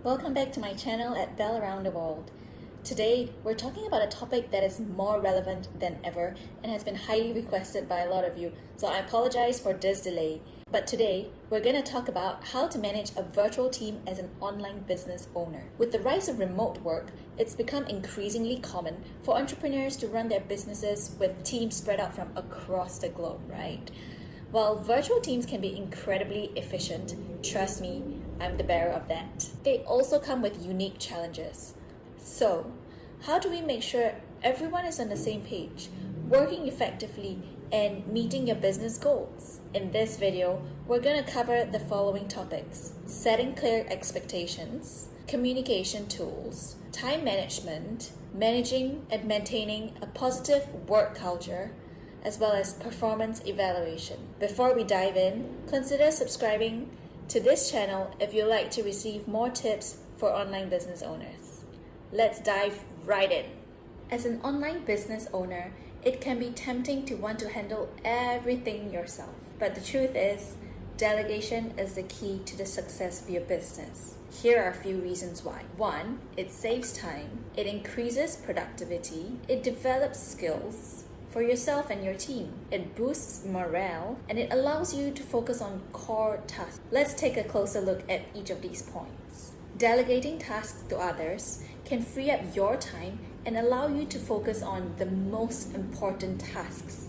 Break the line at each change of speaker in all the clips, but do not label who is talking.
Welcome back to my channel at Bell Around the World. Today, we're talking about a topic that is more relevant than ever and has been highly requested by a lot of you, so I apologize for this delay. But today, we're going to talk about how to manage a virtual team as an online business owner. With the rise of remote work, it's become increasingly common for entrepreneurs to run their businesses with teams spread out from across the globe, right? While virtual teams can be incredibly efficient, trust me, I'm the bearer of that. They also come with unique challenges. So, how do we make sure everyone is on the same page, working effectively, and meeting your business goals? In this video, we're going to cover the following topics: setting clear expectations, communication tools, time management, managing and maintaining a positive work culture, as well as performance evaluation. Before we dive in, consider subscribing to this channel if you'd like to receive more tips for online business owners. Let's dive right in. As an online business owner, it can be tempting to want to handle everything yourself. But the truth is, delegation is the key to the success of your business. Here are a few reasons why. 1, it saves time, it increases productivity, it develops skills for yourself and your team. It boosts morale, and it allows you to focus on core tasks. Let's take a closer look at each of these points. Delegating tasks to others can free up your time and allow you to focus on the most important tasks.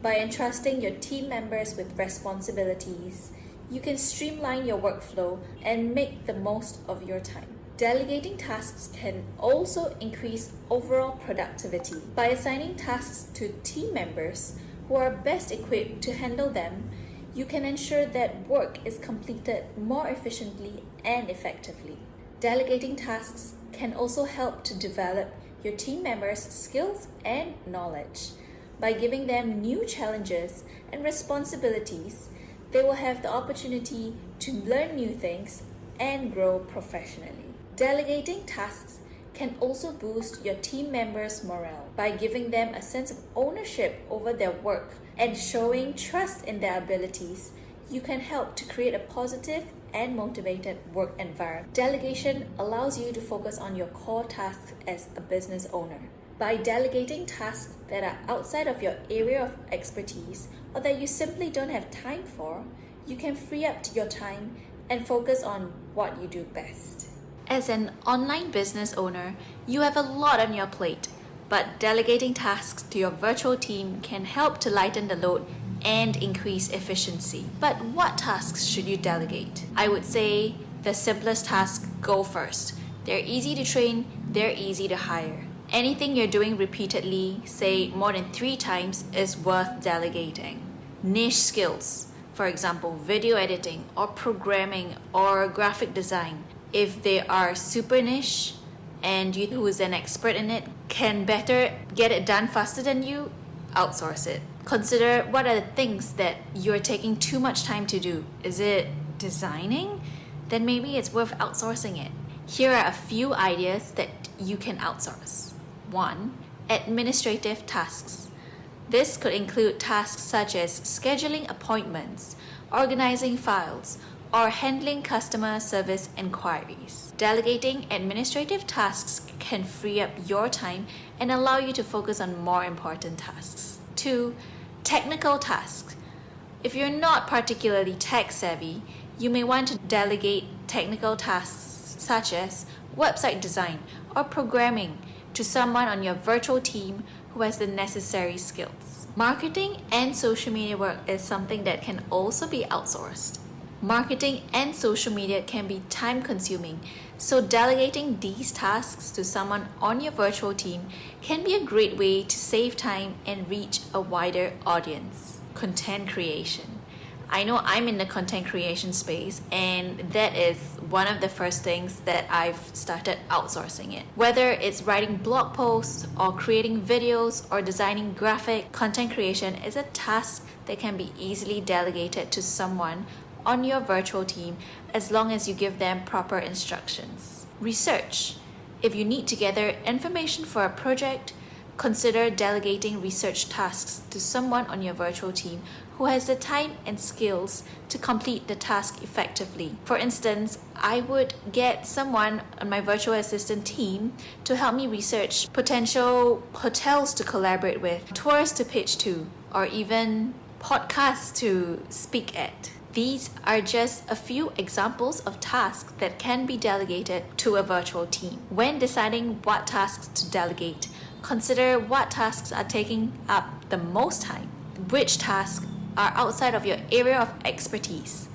By entrusting your team members with responsibilities, you can streamline your workflow and make the most of your time. Delegating tasks can also increase overall productivity. By assigning tasks to team members who are best equipped to handle them, you can ensure that work is completed more efficiently and effectively. Delegating tasks can also help to develop your team members' skills and knowledge. By giving them new challenges and responsibilities, they will have the opportunity to learn new things and grow professionally. Delegating tasks can also boost your team members' morale. By giving them a sense of ownership over their work and showing trust in their abilities, you can help to create a positive and motivated work environment. Delegation allows you to focus on your core tasks as a business owner. By delegating tasks that are outside of your area of expertise or that you simply don't have time for, you can free up your time and focus on what you do best. As an online business owner, you have a lot on your plate, but delegating tasks to your virtual team can help to lighten the load and increase efficiency. But what tasks should you delegate? I would say the simplest tasks go first. They're easy to train, they're easy to hire. Anything you're doing repeatedly, say more than 3 times, is worth delegating. Niche skills, for example, video editing or programming or graphic design, if they are super niche and you who is an expert in it can better get it done faster than you, outsource it. Consider what are the things that you're taking too much time to do. Is it designing? Then maybe it's worth outsourcing it. Here are a few ideas that you can outsource. 1, administrative tasks. This could include tasks such as scheduling appointments, organizing files, or handling customer service inquiries. Delegating administrative tasks can free up your time and allow you to focus on more important tasks. 2, technical tasks. If you're not particularly tech savvy, you may want to delegate technical tasks such as website design or programming to someone on your virtual team who has the necessary skills. Marketing and social media work is something that can also be outsourced. Marketing and social media can be time-consuming, so delegating these tasks to someone on your virtual team can be a great way to save time and reach a wider audience. Content creation. I know I'm in the content creation space, and that is one of the first things that I've started outsourcing it. Whether it's writing blog posts or creating videos or designing graphic, content creation is a task that can be easily delegated to someone on your virtual team as long as you give them proper instructions. Research. If you need to gather information for a project, consider delegating research tasks to someone on your virtual team who has the time and skills to complete the task effectively. For instance, I would get someone on my virtual assistant team to help me research potential hotels to collaborate with, tours to pitch to, or even podcasts to speak at. These are just a few examples of tasks that can be delegated to a virtual team. When deciding what tasks to delegate, consider what tasks are taking up the most time, which tasks are outside of your area of expertise,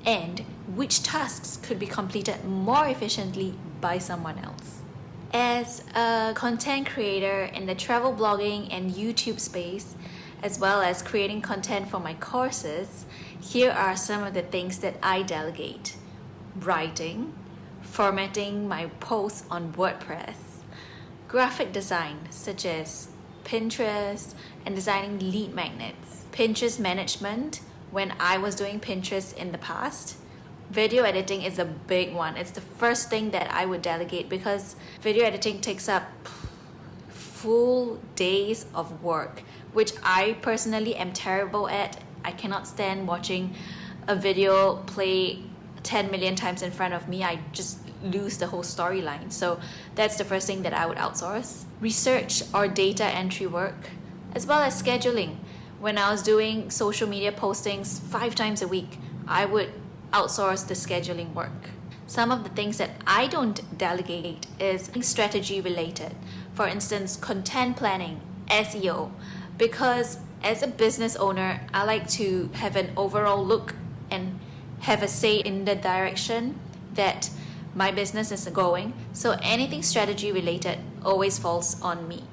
and which tasks could be completed more efficiently by someone else. As a content creator in the travel blogging and YouTube space, as well as creating content for my courses, here are some of the things that I delegate: writing, formatting my posts on WordPress, graphic design such as Pinterest and designing lead magnets, Pinterest management when I was doing Pinterest in the past. Video editing is a big one. It's the first thing that I would delegate because video editing takes up full days of work, which I personally am terrible at. I cannot stand watching a video play 10 million times in front of me. I just lose the whole storyline. So that's the first thing that I would outsource. Research or data entry work, as well as scheduling. When I was doing social media postings 5 times a week, I would outsource the scheduling work. Some of the things that I don't delegate is strategy related. For instance, content planning, SEO, because as a business owner, I like to have an overall look and have a say in the direction that my business is going. So anything strategy related always falls on me.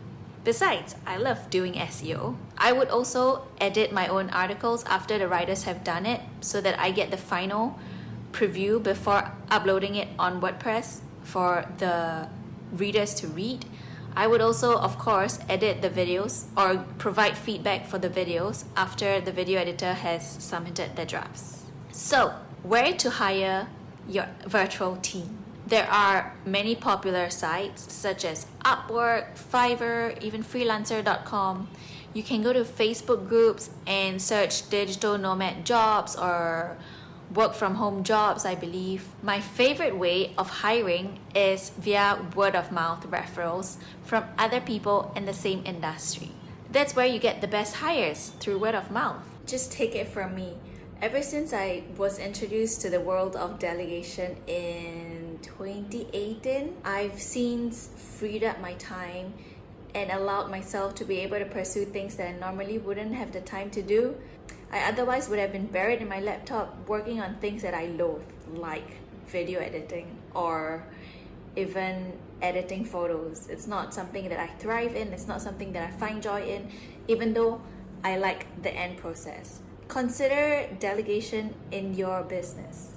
Besides, I love doing SEO. I would also edit my own articles after the writers have done it so that I get the final preview before uploading it on WordPress for the readers to read. I would also, of course, edit the videos or provide feedback for the videos after the video editor has submitted the drafts. So, where to hire your virtual team? There are many popular sites such as Upwork, Fiverr, even freelancer.com. You can go to Facebook groups and search digital nomad jobs or work from home jobs, I believe. My favorite way of hiring is via word of mouth referrals from other people in the same industry. That's where you get the best hires, through word of mouth. Just take it from me. Ever since I was introduced to the world of delegation in 2018, I've since freed up my time and allowed myself to be able to pursue things that I normally wouldn't have the time to do. I otherwise would have been buried in my laptop working on things that I loathe, like video editing or even editing photos. It's not something that I thrive in, it's not something that I find joy in, even though I like the end process. Consider delegation in your business.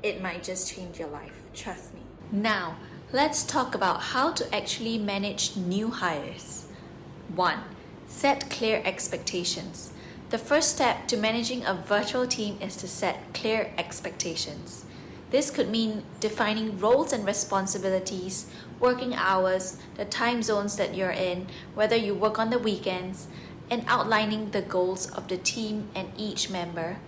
It might just change your life, trust me. Now, let's talk about how to actually manage new hires. 1. Set clear expectations. The first step to managing a virtual team is to set clear expectations. This could mean defining roles and responsibilities, working hours, the time zones that you're in, whether you work on the weekends, and outlining the goals of the team and each member,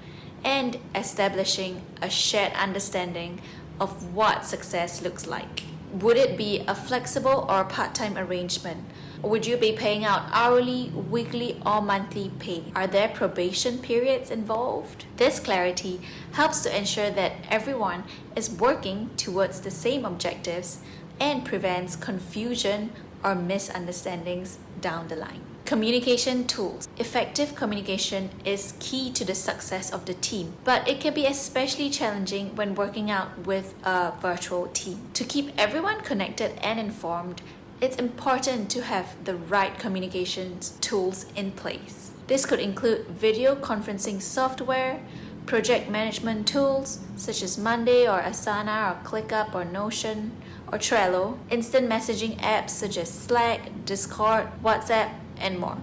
and establishing a shared understanding of what success looks like. Would it be a flexible or part-time arrangement? Or would you be paying out hourly, weekly, or monthly pay? Are there probation periods involved? This clarity helps to ensure that everyone is working towards the same objectives and prevents confusion or misunderstandings down the line. Communication tools. Effective communication is key to the success of the team, but it can be especially challenging when working out with a virtual team. To keep everyone connected and informed, it's important to have the right communications tools in place. This could include video conferencing software, project management tools such as Monday or Asana or ClickUp or Notion or Trello, instant messaging apps such as Slack, Discord, WhatsApp, and more.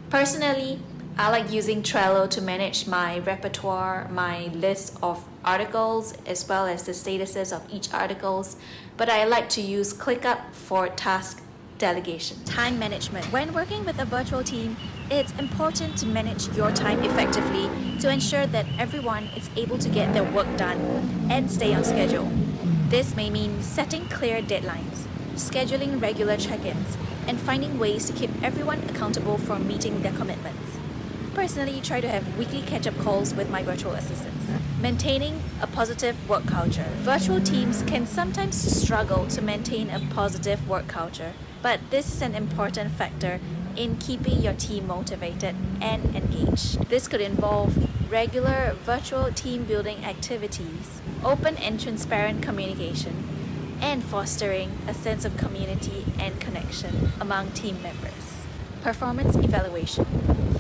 Personally, I like using Trello to manage my repertoire, my list of articles, as well as the statuses of each articles, but I like to use ClickUp for task delegation. Time management. When working with a virtual team, it's important to manage your time effectively to ensure that everyone is able to get their work done and stay on schedule. This may mean setting clear deadlines, scheduling regular check-ins, and finding ways to keep everyone accountable for meeting their commitments. Personally, try to have weekly catch-up calls with my virtual assistants. Maintaining a positive work culture. Virtual teams can sometimes struggle to maintain a positive work culture, but this is an important factor in keeping your team motivated and engaged. This could involve regular virtual team building activities, open and transparent communication, and fostering a sense of community and connection among team members. Performance evaluation.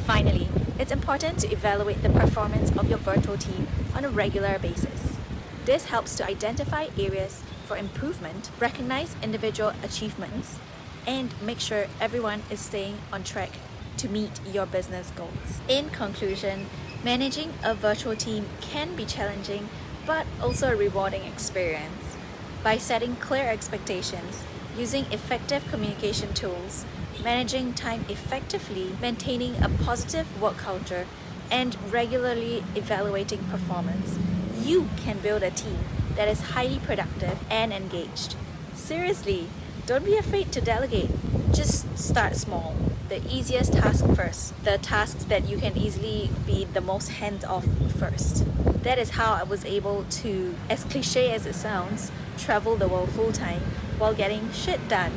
Finally, it's important to evaluate the performance of your virtual team on a regular basis. This helps to identify areas for improvement, recognize individual achievements, and make sure everyone is staying on track to meet your business goals. In conclusion, managing a virtual team can be challenging but also a rewarding experience. By setting clear expectations, using effective communication tools, managing time effectively, maintaining a positive work culture, and regularly evaluating performance, you can build a team that is highly productive and engaged. Seriously, don't be afraid to delegate. Just start small. The easiest task first. The tasks that you can easily be the most hands-off first. That is how I was able to, as cliche as it sounds, travel the world full-time while getting shit done.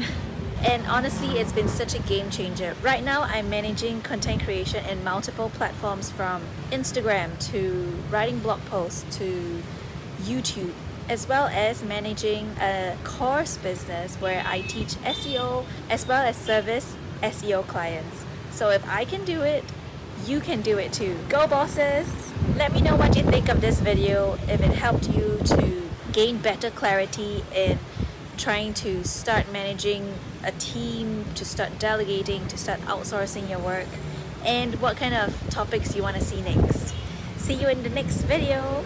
And honestly, it's been such a game changer. Right now, I'm managing content creation in multiple platforms, from Instagram to writing blog posts to YouTube, as well as managing a course business where I teach SEO as well as service SEO clients. So if I can do it, you can do it too. Go bosses! Let me know what you think of this video, if it helped you to gain better clarity in trying to start managing a team, to start delegating, to start outsourcing your work, and what kind of topics you want to see next. See you in the next video.